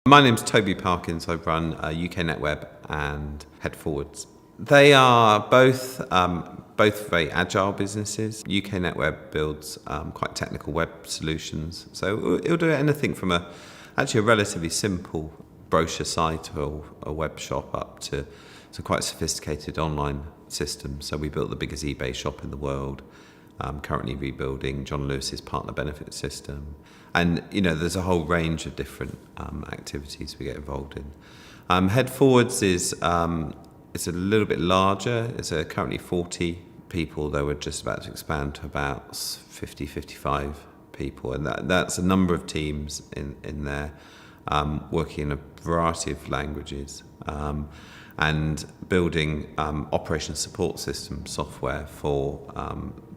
My name's Toby Parkins. I run UK NetWeb and Headforwards. They are both very agile businesses. UK NetWeb builds quite technical web solutions, so it'll do anything from actually a relatively simple brochure site or a web shop up to some quite sophisticated online systems. So we built the biggest eBay shop in the world. Currently rebuilding John Lewis's partner benefit system. And, there's a whole range of different activities we get involved in. Headforwards is it's a little bit larger. It's currently 40 people, though we're just about to expand to about 50, 55 people. And that's a number of teams in there working in a variety of languages and building operation support system software for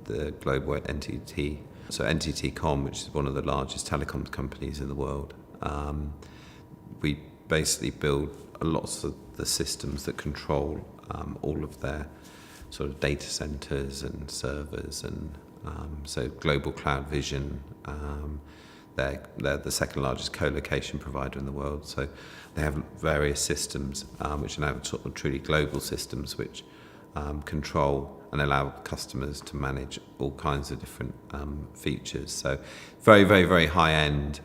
the global NTT. So NTT.com, which is one of the largest telecoms companies in the world. We basically build lots of the systems that control all of their sort of data centers and servers, and so global cloud vision. They're the second largest co-location provider in the world, so they have various systems which are now sort of truly global systems which control and allow customers to manage all kinds of different features. So very, very, very high-end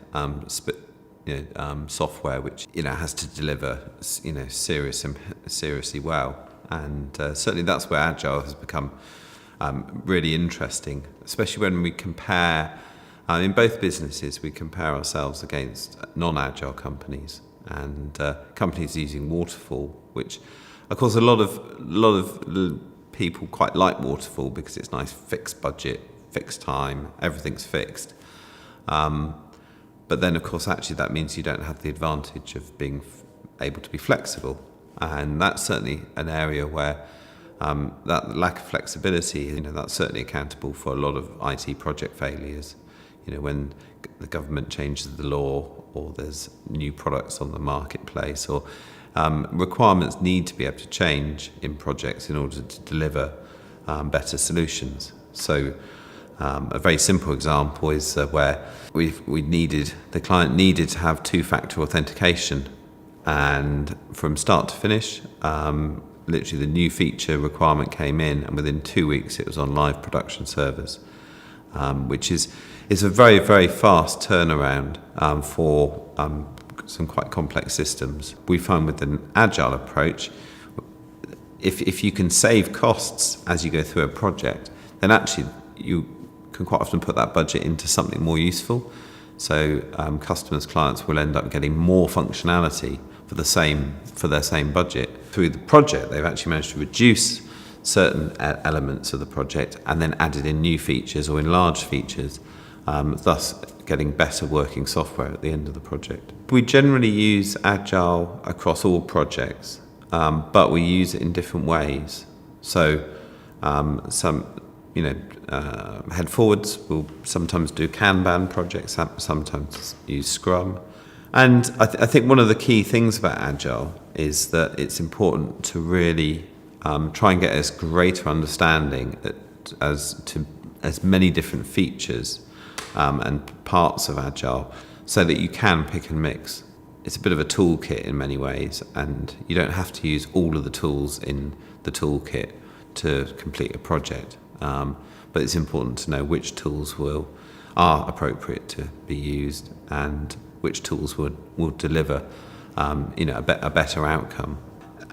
software which has to deliver seriously well. And certainly that's where Agile has become really interesting, especially when we compare. In both businesses, we compare ourselves against non-Agile companies and companies using waterfall, which, of course, a lot of people quite like waterfall because it's nice, fixed budget, fixed time, everything's fixed. But then, of course, actually that means you don't have the advantage of being able to be flexible, and that's certainly an area where that lack of flexibility, that's certainly accountable for a lot of IT project failures. When the government changes the law or there's new products on the marketplace, or requirements need to be able to change in projects in order to deliver better solutions. So a very simple example is where the client needed to have two-factor authentication, and from start to finish, literally the new feature requirement came in, and within 2 weeks it was on live production servers, which is a very, very fast turnaround for some quite complex systems. We find with an agile approach, if you can save costs as you go through a project, then actually you can quite often put that budget into something more useful. So clients will end up getting more functionality for their same budget. Through the project, they've actually managed to reduce certain elements of the project and then added in new features or enlarged features, thus getting better working software at the end of the project. We generally use Agile across all projects, but we use it in different ways. So Headforwards will sometimes do Kanban projects, sometimes use Scrum. And I think one of the key things about Agile is that it's important to really try and get as greater understanding as many different features and parts of Agile, so that you can pick and mix. It's a bit of a toolkit in many ways, and you don't have to use all of the tools in the toolkit to complete a project. But it's important to know which tools are appropriate to be used and which tools will deliver a better outcome.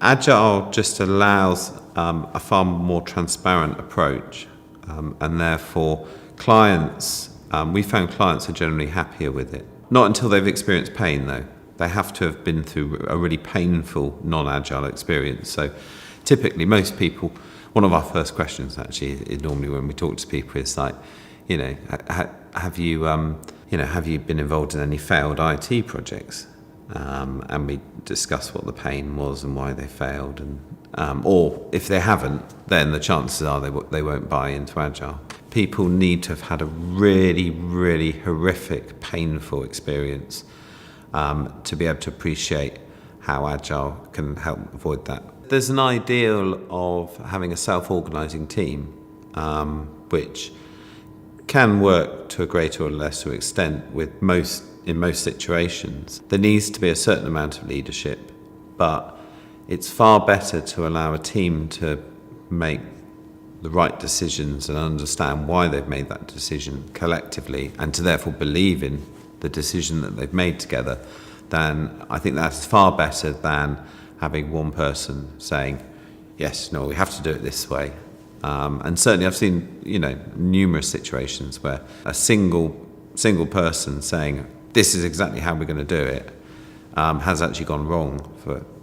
Agile just allows a far more transparent approach, and therefore we found clients are generally happier with it. Not until they've experienced pain, though. They have to have been through a really painful non-agile experience. So typically most people, one of our first questions actually is normally when we talk to people is like, have you been involved in any failed IT projects? And we discuss what the pain was and why they failed, and or if they haven't, then the chances are they won't buy into Agile. People need to have had a really, really horrific, painful experience to be able to appreciate how Agile can help avoid that. There's an ideal of having a self-organising team, which can work to a greater or lesser extent with most in most situations, there needs to be a certain amount of leadership, but it's far better to allow a team to make the right decisions and understand why they've made that decision collectively, and to therefore believe in the decision that they've made together. I think that's far better than having one person saying, yes, no, we have to do it this way. And certainly I've seen, numerous situations where a single person saying, this is exactly how we're going to do it, has actually gone wrong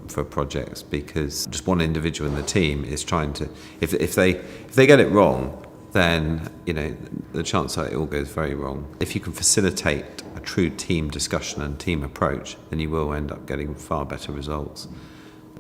for projects, because just one individual in the team is trying to, if they get it wrong, then the chance that it all goes very wrong. If you can facilitate a true team discussion and team approach, then you will end up getting far better results.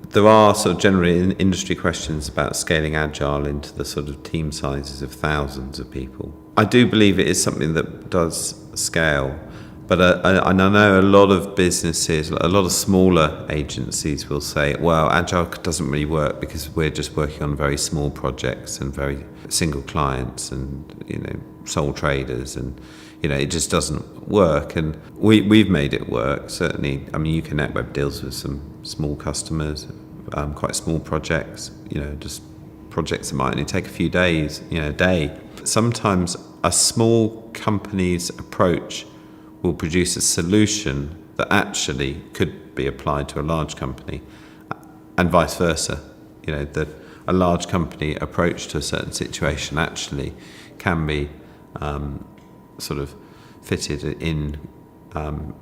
There are sort of generally industry questions about scaling Agile into the sort of team sizes of thousands of people. I do believe it is something that does scale, but I know a lot of businesses, a lot of smaller agencies will say, well, Agile doesn't really work because we're just working on very small projects and very single clients and sole traders, and it just doesn't work. And we've made it work, certainly. I mean, UK NetWeb deals with some small customers, quite small projects, just projects that might only take a few days, a day. Sometimes a small company's approach will produce a solution that actually could be applied to a large company, and vice versa. That a large company approach to a certain situation actually can be sort of fitted in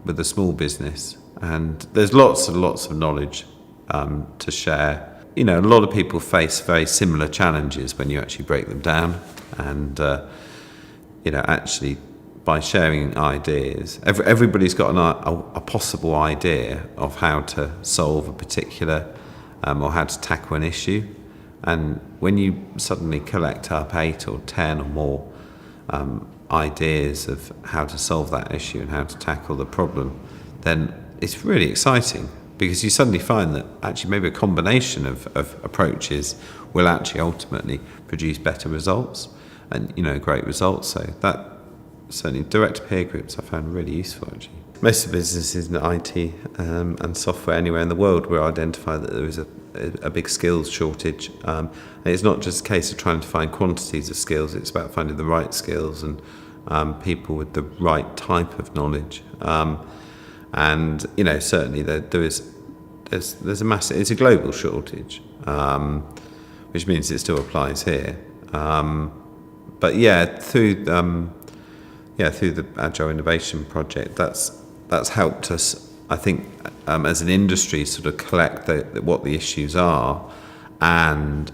with a small business. And there's lots and lots of knowledge to share. A lot of people face very similar challenges when you actually break them down, and actually by sharing ideas, everybody's got a possible idea of how to solve a particular or how to tackle an issue. And when you suddenly collect up 8 or 10 or more ideas of how to solve that issue and how to tackle the problem, then it's really exciting, because you suddenly find that actually maybe a combination of approaches will actually ultimately produce better results and great results. So that certainly direct peer groups I found really useful actually. Most of the businesses in IT and software anywhere in the world will identify that there is a big skills shortage. And it's not just a case of trying to find quantities of skills, it's about finding the right skills and people with the right type of knowledge. And certainly there's a massive, it's a global shortage, which means it still applies here. But through the Agile Innovation project, that's helped us, I think, as an industry, sort of collect what the issues are and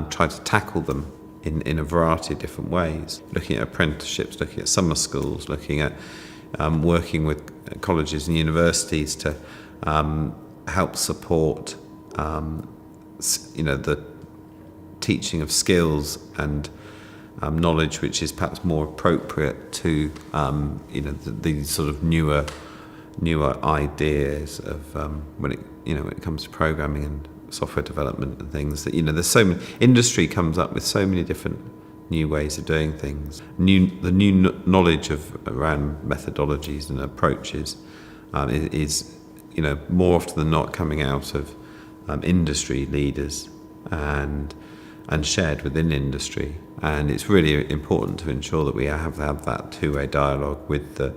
try to tackle them in a variety of different ways. Looking at apprenticeships, looking at summer schools, looking at working with colleges and universities to help support the teaching of skills and knowledge which is perhaps more appropriate to the sort of newer ideas of when it comes to programming and software development and things. That there's so many, industry comes up with so many different new ways of doing things. The new knowledge around methodologies and approaches is more often than not coming out of industry leaders and shared within industry. And it's really important to ensure that we have that two-way dialogue with the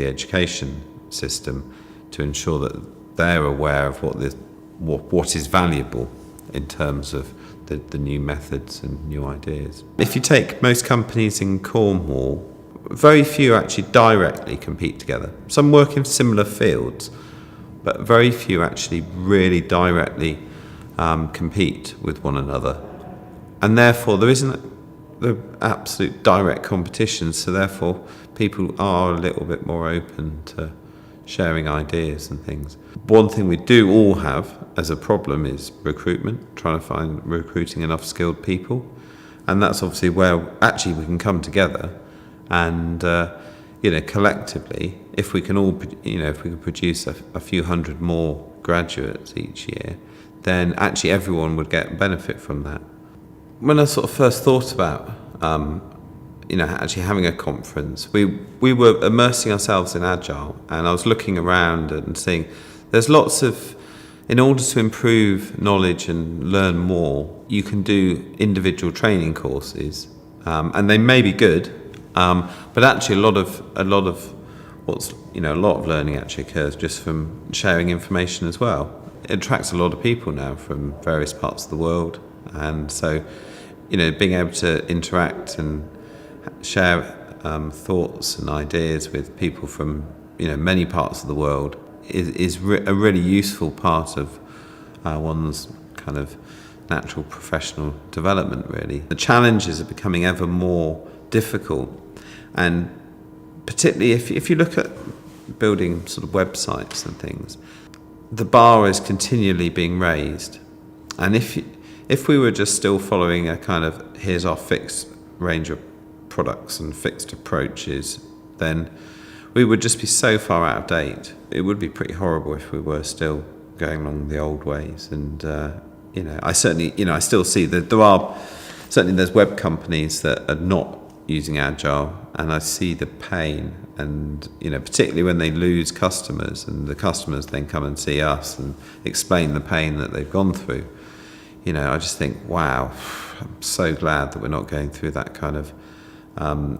education system to ensure that they're aware of what is valuable in terms of the new methods and new ideas. If you take most companies in Cornwall, very few actually directly compete together. Some work in similar fields, but very few actually really directly compete with one another. And therefore there isn't the absolute direct competition, so therefore people are a little bit more open to sharing ideas and things. One thing we do all have as a problem is recruitment, trying to find recruiting enough skilled people. And that's obviously where actually we can come together and collectively, if we can all, if we can produce a few hundred more graduates each year, then actually everyone would get benefit from that. When I sort of first thought about actually having a conference, we were immersing ourselves in Agile, and I was looking around and seeing there's lots of, in order to improve knowledge and learn more, you can do individual training courses, and they may be good, but actually a lot of learning actually occurs just from sharing information as well. It attracts a lot of people now from various parts of the world, and so being able to interact and share thoughts and ideas with people from many parts of the world is a really useful part of one's kind of natural professional development, really. The challenges are becoming ever more difficult, and particularly if you look at building sort of websites and things, the bar is continually being raised. And if we were just still following a kind of here's our fixed range of products and fixed approaches, then we would just be so far out of date. It would be pretty horrible if we were still going along the old ways. And I certainly, I still see that there's web companies that are not using Agile, and I see the pain, and particularly when they lose customers and the customers then come and see us and explain the pain that they've gone through. I just think, wow, I'm so glad that we're not going through that kind of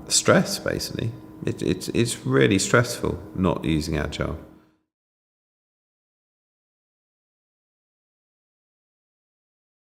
stress, basically. It's really stressful not using Agile.